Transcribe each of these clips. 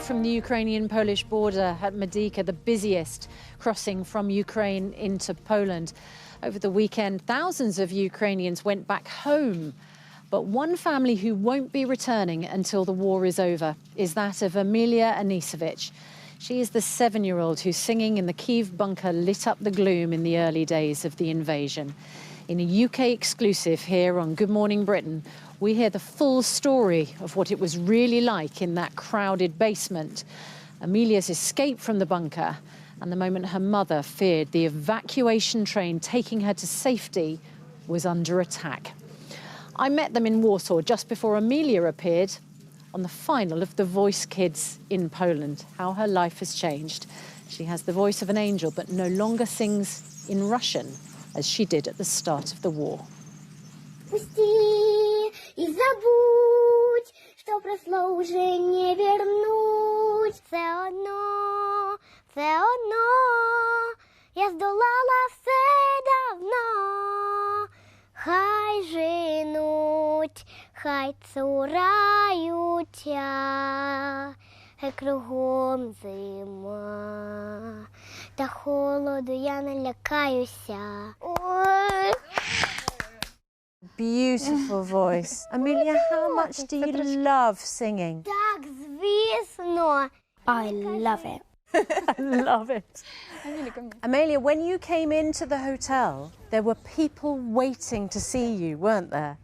from the Ukrainian-Polish border at Medyka, the busiest crossing from Ukraine into Poland. Over the weekend, thousands of Ukrainians went back home. But one family who won't be returning until the war is over is that of Amelia Anisevich. She is the 7-year-old whose singing in the Kyiv bunker lit up the gloom in the early days of the invasion. In a UK exclusive here on Good Morning Britain, we hear the full story of what it was really like in that crowded basement, Amelia's escape from the bunker, and the moment her mother feared the evacuation train taking her to safety was under attack. I met them in Warsaw just before Amelia appeared on the final of The Voice Kids in Poland. How her life has changed. She has the voice of an angel, but no longer sings in Russian as she did at the start of the war. Пусти и забудь, что прошло уже не вернуть. Все одно, я здолала все давно. Хай женуть, хай цураються, хай кругом зима. Та холоду я не лякаюся. Ой. Beautiful voice. Amelia, how much do you love singing? Так, звісно. I love it. I love it. Amelia, when you came into the hotel, there were people waiting to see you, weren't there?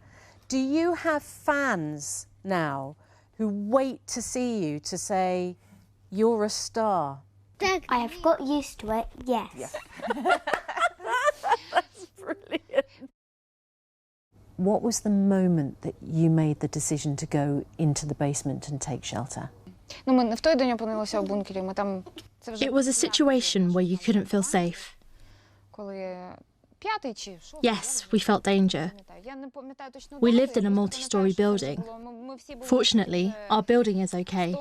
Do you have fans now who wait to see you to say, you're a star? I have got used to it, yes. Yeah. That's brilliant. What was the moment that you made the decision to go into the basement and take shelter? It was a situation where you couldn't feel safe. Yes, we felt danger. We lived in a multi-storey building. Fortunately, our building is okay.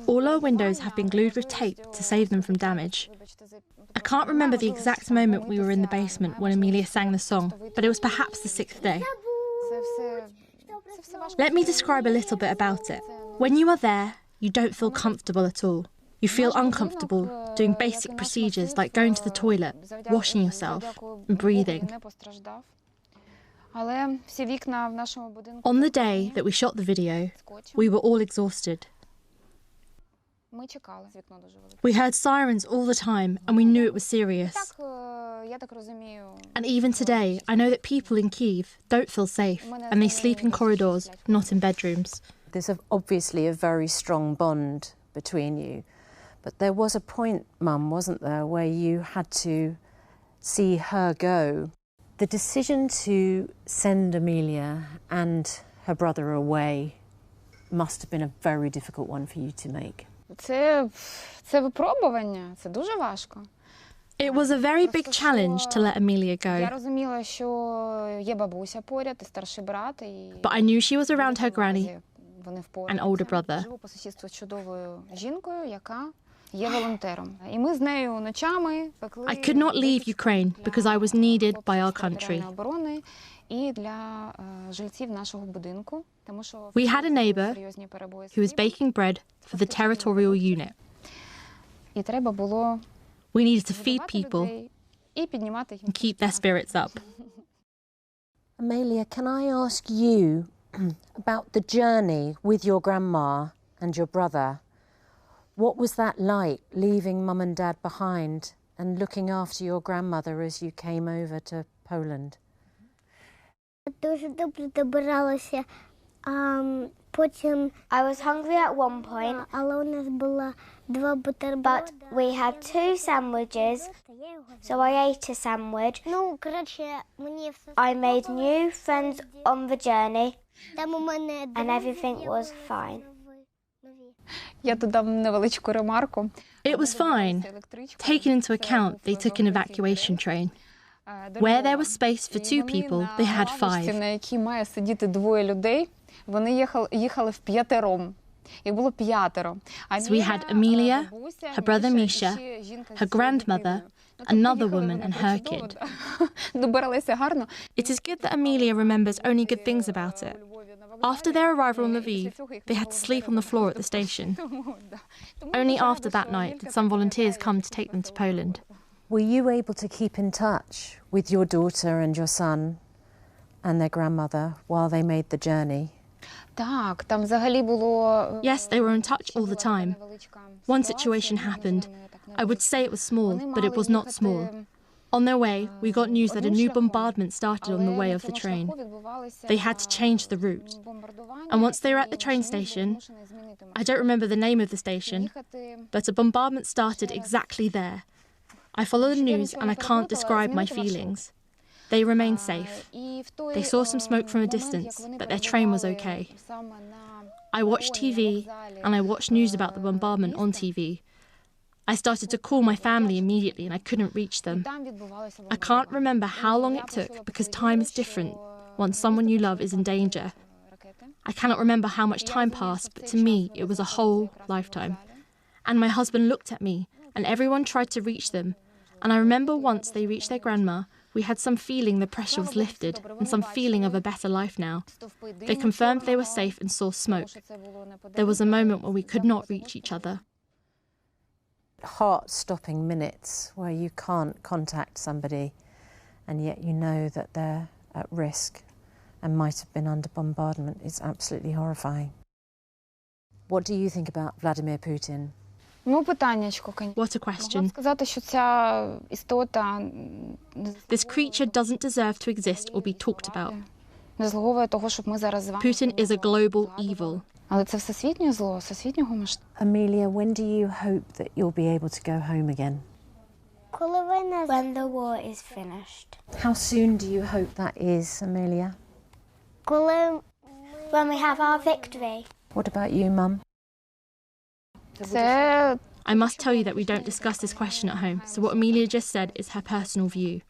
All our windows have been glued with tape to save them from damage. I can't remember the exact moment we were in the basement when Amelia sang the song, but it was perhaps the 6th day. Let me describe a little bit about it. When you are there, you don't feel comfortable at all. You feel uncomfortable doing basic procedures like going to the toilet, washing yourself, and breathing. On the day that we shot the video, we were all exhausted. We heard sirens all the time and we knew it was serious. And even today, I know that people in Kyiv don't feel safe and they sleep in corridors, not in bedrooms. There's obviously a very strong bond between you, but there was a point, Mum, wasn't there, where you had to see her go. The decision to send Amelia and her brother away must have been a very difficult one for you to make. It was a very big challenge to let Amelia go. But I knew she was around her granny and older brother. I could not leave Ukraine because I was needed by our country. We had a neighbour who was baking bread for the territorial unit. We needed to feed people and keep their spirits up. Amelia, can I ask you about the journey with your grandma and your brother? What was that like, leaving Mum and Dad behind and looking after your grandmother as you came over to Poland? I was hungry at one point, but we had 2 sandwiches, so I ate a sandwich. I made new friends on the journey, and everything was fine. It was fine, taking into account they took an evacuation train. Where there was space for 2 people, they had 5. So we had Amelia, her brother Misha, her grandmother, another woman and her kid. It is good that Amelia remembers only good things about it. After their arrival in Lviv, they had to sleep on the floor at the station. Only after that night did some volunteers come to take them to Poland. Were you able to keep in touch with your daughter and your son and their grandmother while they made the journey? Yes, they were in touch all the time. One situation happened. I would say it was small, but it was not small. On their way, we got news that a new bombardment started on the way of the train. They had to change the route. And once they were at the train station, I don't remember the name of the station, but a bombardment started exactly there. I followed the news and I can't describe my feelings. They remained safe. They saw some smoke from a distance, but their train was okay. I watched TV and I watched news about the bombardment on TV. I started to call my family immediately and I couldn't reach them. I can't remember how long it took because time is different once someone you love is in danger. I cannot remember how much time passed, but to me it was a whole lifetime. And my husband looked at me and everyone tried to reach them. And I remember once they reached their grandma, we had some feeling the pressure was lifted and some feeling of a better life now. They confirmed they were safe and saw smoke. There was a moment where we could not reach each other. Heart-stopping minutes where you can't contact somebody and yet you know that they're at risk and might have been under bombardment. It's absolutely horrifying. What do you think about Vladimir Putin? What a question. This creature doesn't deserve to exist or be talked about. Putin is a global evil. Amelia, when do you hope that you'll be able to go home again? When the war is finished. How soon do you hope that is, Amelia? When we have our victory. What about you, Mum? I must tell you that we don't discuss this question at home, so what Amelia just said is her personal view.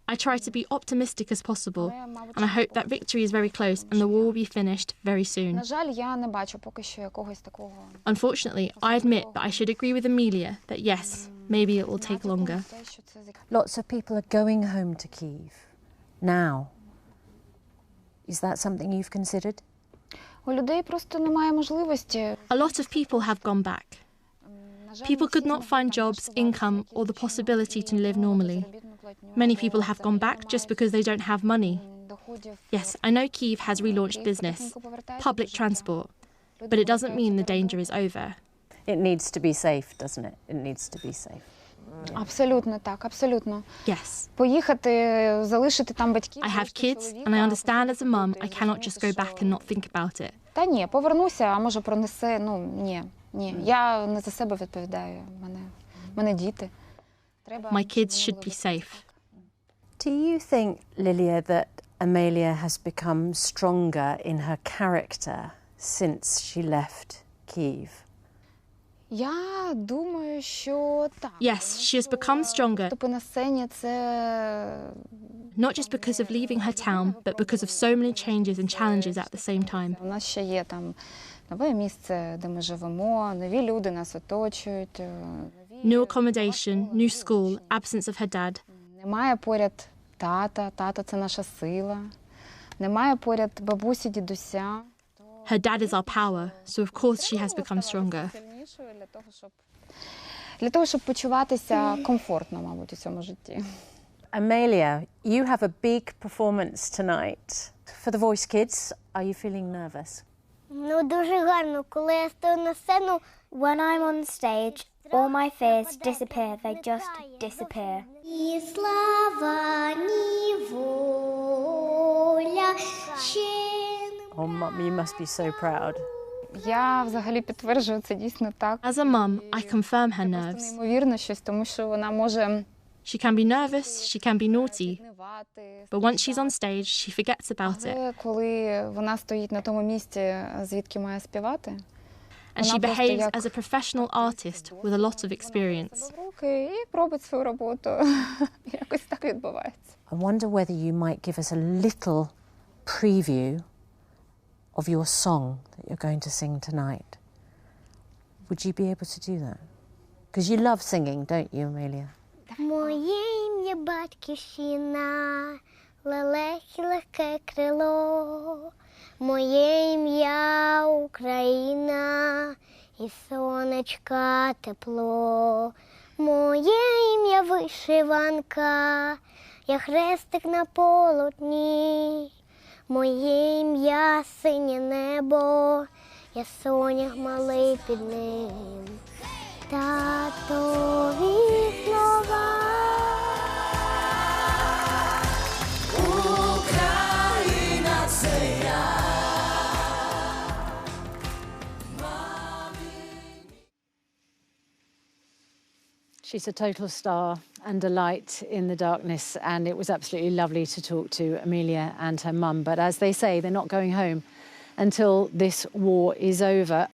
I try to be optimistic as possible, and I hope that victory is very close and the war will be finished very soon. Unfortunately, I admit that I should agree with Amelia that yes, maybe it will take longer. Lots of people are going home to Kyiv now. Is that something you've considered? A lot of people have gone back. People could not find jobs, income, or the possibility to live normally. Many people have gone back just because they don't have money. Yes, I know Kyiv has relaunched business, public transport, but it doesn't mean the danger is over. It needs to be safe, doesn't it? It needs to be safe. Абсолютно так, абсолютно. Yes. Поїхати, залишити там батьків. I have kids, and I understand as a mum, I cannot just go back and not think about it. Та ні, повернуся, а може пронесе, ні. Я не за себе відповідаю, мене діти. My kids should be safe. Do you think, Lilia, that Amelia has become stronger in her character since she left Kyiv? Я думаю, що так. Yes, she has become stronger. Виступи на сцені – це... Not just because of leaving her town, but because of so many changes and challenges at the same time. У нас ще є там нове місце, де ми живемо, нові люди нас оточують. New accommodation, new school, absence of her dad. Немає поряд тата – це наша сила. Немає поряд бабусі, дідуся. Her dad is our power, so of course she has become stronger. Для того, щоб почуватися комфортно, мабуть, у цьому житті. Amelia, you have a big performance tonight. For the Voice Kids, are you feeling nervous? Дуже гарно, коли я стою на сцену. When I'm on stage, all my fears disappear. They just disappear. І слава, ні воля, Oh, Mum, you must be so proud. Я взагалі підтверджую, це дійсно так. As a mum, I confirm her nerves. Неймовірно щось, тому що вона може... She can be nervous, she can be naughty, but once she's on stage, she forgets about it. Але коли вона стоїть на тому місці, звідки має співати, and she behaves as a professional artist with a lot of experience. І робить свою роботу. Якось так відбувається. I wonder whether you might give us a little preview of your song that you're going to sing tonight. Would you be able to do that? Because you love singing, don't you, Amelia? Моє ім'я батьківщина, лелехи легке крило. Моє ім'я Україна, і сонечка тепло. Моє ім'я вишиванка, я хрестик на полотні. Моє ім'я синє небо, я сонях малий під ним. Татові слова. Україна – це я. She's a total star and a light in the darkness, and it was absolutely lovely to talk to Amelia and her mum. But as they say, they're not going home until this war is over.